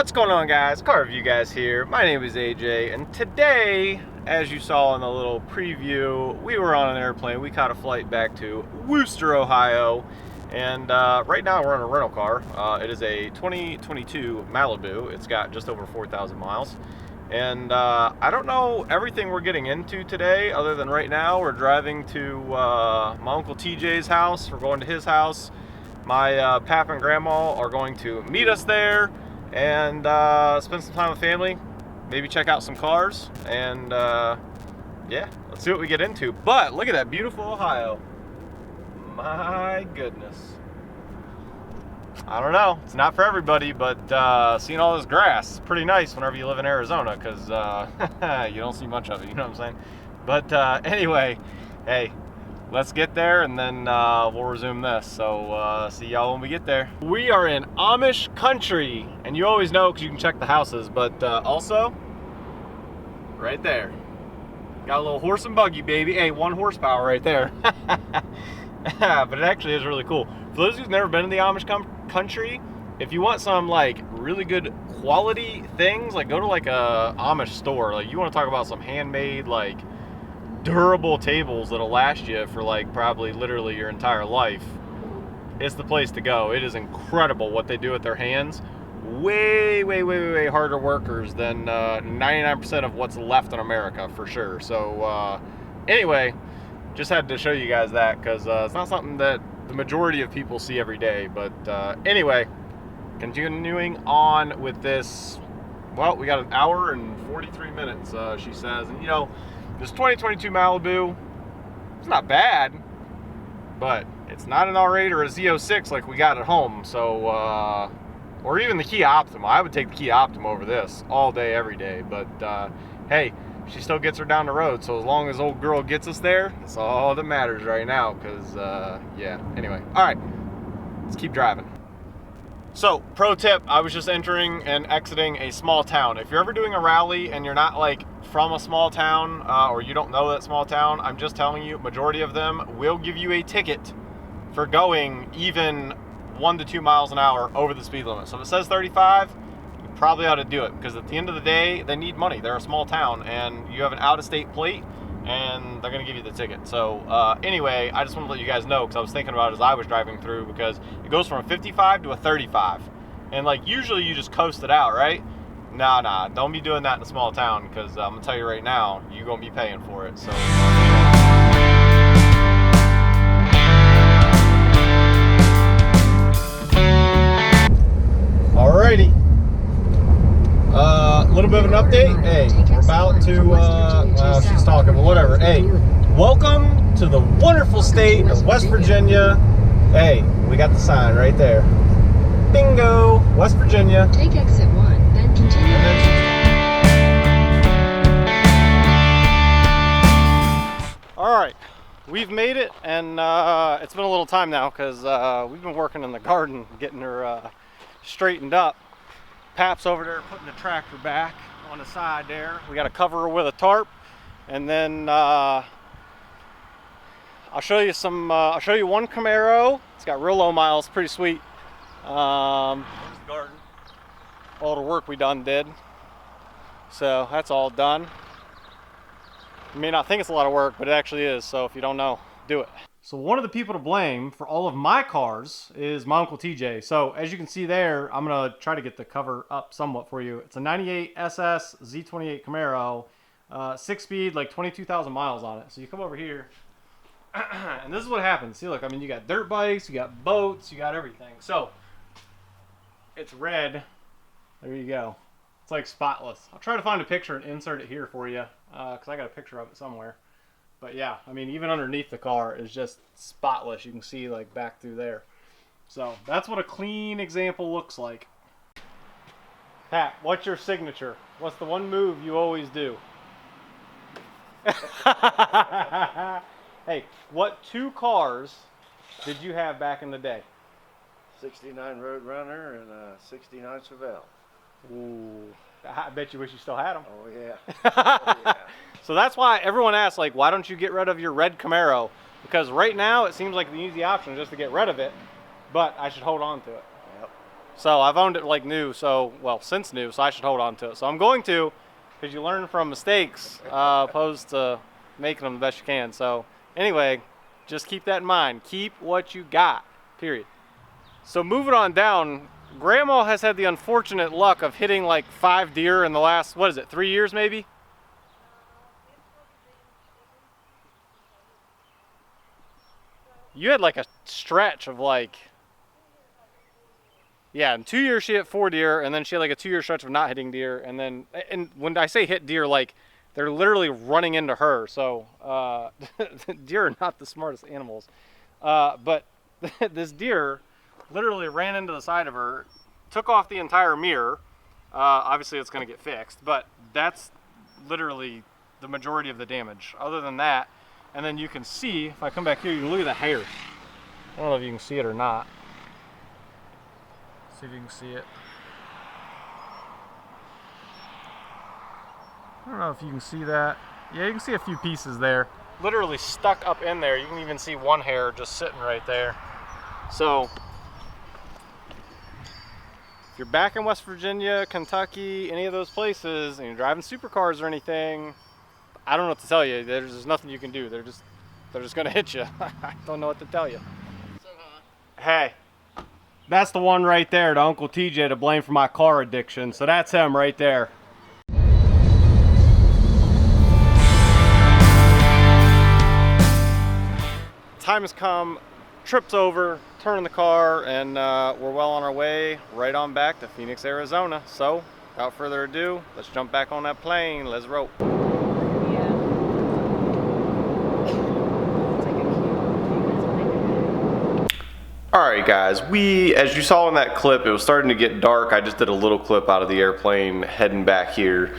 What's going on, guys? Car Review Guys here. My name is AJ, and today, as you saw in the little preview, we were on an airplane. We caught a flight back to Wooster, Ohio, and right now we're in a rental car. It is a 2022 Malibu. It's got just over 4,000 miles. And I don't know everything we're getting into today, other than right now we're driving to my Uncle TJ's house. We're going to his house. My pap and grandma are going to meet us there and spend some time with family, maybe check out some cars, and yeah, let's see what we get into. But look at that beautiful Ohio. My goodness. I don't know, it's not for everybody, but seeing all this grass is pretty nice whenever you live in Arizona, because you don't see much of it, you know what I'm saying? But anyway, hey, let's get there and then we'll resume this. So see y'all when we get there. We are in Amish country, and you always know because you can check the houses, but also right there, got a little horse and buggy, baby. Hey, 1 horsepower right there. But it actually is really cool. For those who've never been in the Amish country, if you want some like really good quality things, like go to like a Amish store. Like you want to talk about some handmade, like durable tables that'll last you for like probably literally your entire life, it's the place to go. It is incredible what they do with their hands. Way harder workers than 99% of what's left in America, for sure. So anyway, just had to show you guys that, because it's not something that the majority of people see every day. But anyway, continuing on with this. Well, we got an hour and 43 minutes, she says, and you know, this 2022 Malibu, it's not bad, but it's not an R8 or a Z06 like we got at home. So, or even the Kia Optima. I would take the Kia Optima over this all day, every day. But hey, she still gets her down the road. So as long as old girl gets us there, that's all that matters right now. Because yeah. Anyway, all right, let's keep driving. So, pro tip, I was just entering and exiting a small town. If you're ever doing a rally and you're not like from a small town or you don't know that small town, I'm just telling you, majority of them will give you a ticket for going even 1 to 2 miles an hour over the speed limit. So if it says 35, you probably ought to do it, because at the end of the day, they need money. They're a small town and you have an out-of-state plate and they're going to give you the ticket. So anyway, I just want to let you guys know, because I was thinking about it as I was driving through, because it goes from a 55 to a 35. And like usually you just coast it out, right? Nah, don't be doing that in a small town, because I'm going to tell you right now, you're going to be paying for it. So alrighty. A little bit of an update. Hey, we're about to, well, she's talking, but whatever. Hey, welcome to the wonderful state of West Virginia. Hey, we got the sign right there. Bingo, West Virginia. Take exit 1, then continue. Alright, we've made it, and it's been a little time now, because we've been working in the garden, getting her straightened up. Pap's over there putting the tractor back on the side there. We got to cover her with a tarp, and then I'll show you some. I'll show you one Camaro. It's got real low miles, pretty sweet. There's the garden. All the work we did. So that's all done. You may not think it's a lot of work, but it actually is. So if you don't know, do it. So one of the people to blame for all of my cars is my Uncle TJ. So as you can see there, I'm going to try to get the cover up somewhat for you. It's a 98 SS Z28 Camaro, 6-speed, like 22,000 miles on it. So you come over here, and this is what happens. See, look, I mean, you got dirt bikes, you got boats, you got everything. So it's red. There you go. It's like spotless. I'll try to find a picture and insert it here for you, because I got a picture of it somewhere. But yeah, I mean, even underneath the car is just spotless. You can see like back through there. So that's what a clean example looks like. Pat, what's your signature? What's the one move you always do? Hey, what 2 cars did you have back in the day? 69 Roadrunner and a 69 Chevelle. Ooh, I bet you wish you still had them. Oh yeah. Oh, yeah. So that's why everyone asks, like, why don't you get rid of your red Camaro? Because right now it seems like the easy option is just to get rid of it, but I should hold on to it. Yep. So I've owned it like new, so, well, since new, so I should hold on to it. So I'm going to, because you learn from mistakes opposed to making them the best you can. So anyway, just keep that in mind. Keep what you got, period. So moving on down, Grandma has had the unfortunate luck of hitting like 5 deer in the last, what is it, 3 years maybe? You had like a stretch of like, yeah, in 2 years she hit 4 deer, and then she had like a 2-year stretch of not hitting deer, and then, and when I say hit deer, like they're literally running into her. So deer are not the smartest animals, but this deer literally ran into the side of her, took off the entire mirror. Obviously it's going to get fixed, but that's literally the majority of the damage. Other than that, and then you can see, if I come back here, you can look at the hair. I don't know if you can see it or not. See if you can see it. I don't know if you can see that. Yeah, you can see a few pieces there. Literally stuck up in there. You can even see one hair just sitting right there. So, if you're back in West Virginia, Kentucky, any of those places, and you're driving supercars or anything, I don't know what to tell you. There's nothing you can do. They're just gonna hit you. I don't know what to tell you. Hey. That's the one right there to Uncle TJ to blame for my car addiction. So that's him right there. Time has come, trip's over, turning the car, and we're well on our way right on back to Phoenix, Arizona. So without further ado, let's jump back on that plane. Let's roll. Alright guys, as you saw in that clip, it was starting to get dark. I just did a little clip out of the airplane heading back here.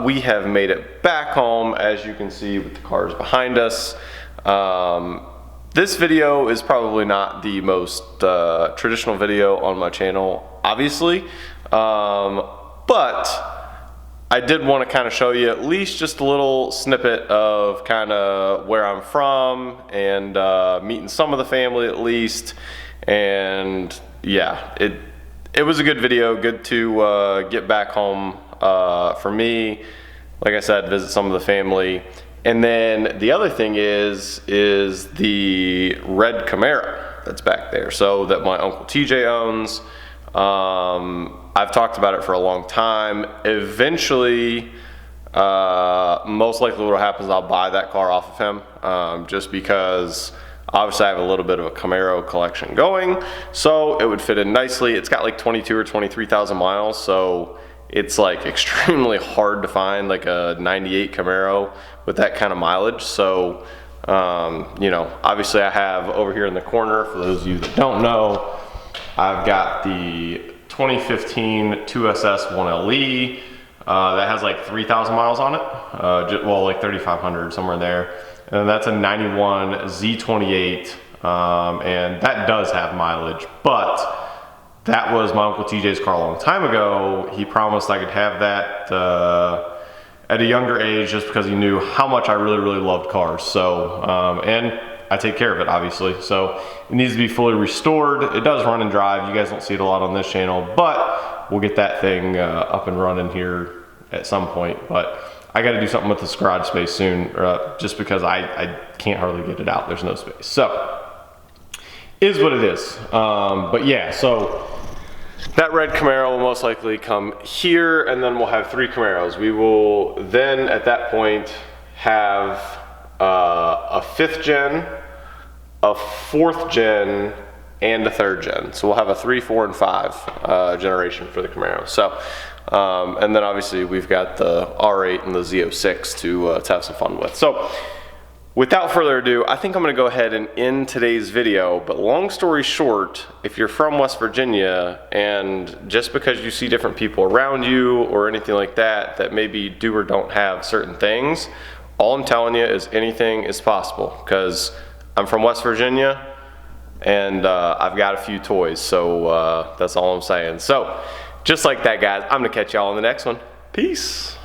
We have made it back home, as you can see with the cars behind us. This video is probably not the most traditional video on my channel, obviously, but I did want to kind of show you at least just a little snippet of kind of where I'm from and meeting some of the family at least. And yeah, it was a good video, good to get back home for me. Like I said, visit some of the family. And then the other thing is the red Camaro that's back there. So that my Uncle TJ owns. I've talked about it for a long time. Eventually, most likely what will happen is I'll buy that car off of him, just because obviously I have a little bit of a Camaro collection going, so it would fit in nicely. It's got like 22 or 23,000 miles, so it's like extremely hard to find like a 98 Camaro with that kind of mileage. So, you know, obviously I have over here in the corner, for those of you that don't know, I've got the 2015 2SS 1LE that has like 3,000 miles on it, well, like 3,500, somewhere in there. And that's a 91 Z28, and that does have mileage, but that was my Uncle TJ's car a long time ago. He promised I could have that at a younger age, just because he knew how much I really, really loved cars. So, and I take care of it, obviously. So it needs to be fully restored. It does run and drive. You guys don't see it a lot on this channel, but we'll get that thing up and running here at some point. But I got to do something with this garage space soon, just because I can't hardly get it out. There's no space. So, is what it is. But yeah, so that red Camaro will most likely come here, and then we'll have 3 Camaros. We will then, at that point, have a 5th gen, a 4th gen, and a 3rd gen. So we'll have a 3, 4, and 5 generation for the Camaro. So, and then obviously we've got the R8 and the Z06 to have some fun with. So, without further ado, I think I'm going to go ahead and end today's video. But long story short, if you're from West Virginia, and just because you see different people around you or anything like that that maybe do or don't have certain things, all I'm telling you is anything is possible, because I'm from West Virginia and I've got a few toys. So that's all I'm saying. So just like that, guys, I'm going to catch y'all on the next one. Peace.